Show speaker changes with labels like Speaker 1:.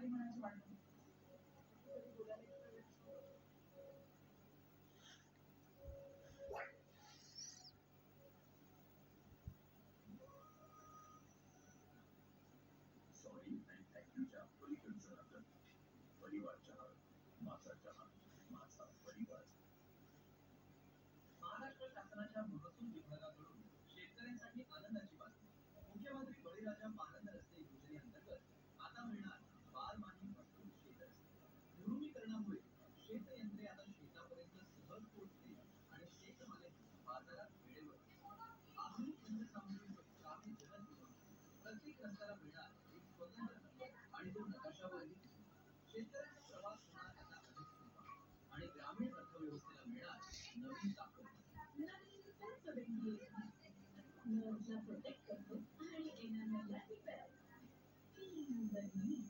Speaker 1: म्हणायचं वाटतं. कधी बोलायला इतका वेळ असतो. सॉरी आणि थँक्यूच्या पलीकडचं नातं. परिवार चहा, माझा चहा, माझा परिवार. महाराष्ट्र शासनाच्या महसूल विभागाकडून शेतकऱ्यांसाठी आनंदाची बातमी. मुख्यमंत्री बळीराजा पानंद रस्ते योजनेअंतर्गत आता मिळणार बारमाही मजबूत शेत रस्ते. दुरुमीकरणामुळे शेतयंत्रे आता शेतापर्यंत सहज पोहोचतील आणि शेतमालाही बाजारात वेळेवर मिळेल. आधुनिक यंत्रसामुग्रीमुळे कामे जलद होणार. प्रत्येक रस्त्याला मिळणार एक स्वतंत्र नंबर आणि तो नकाशावरही दिसेल. शेतकऱ्यांचा प्रवास होणार आता अधिक सोपा आणि ग्रामीण अर्थव्यवस्थेला मिळणार नवीन ताकद. नवीन कॅन्सर नर्व्हला प्रोटेक्ट करतो आणि येणाऱ्या लॅटिफायर. Feel the need.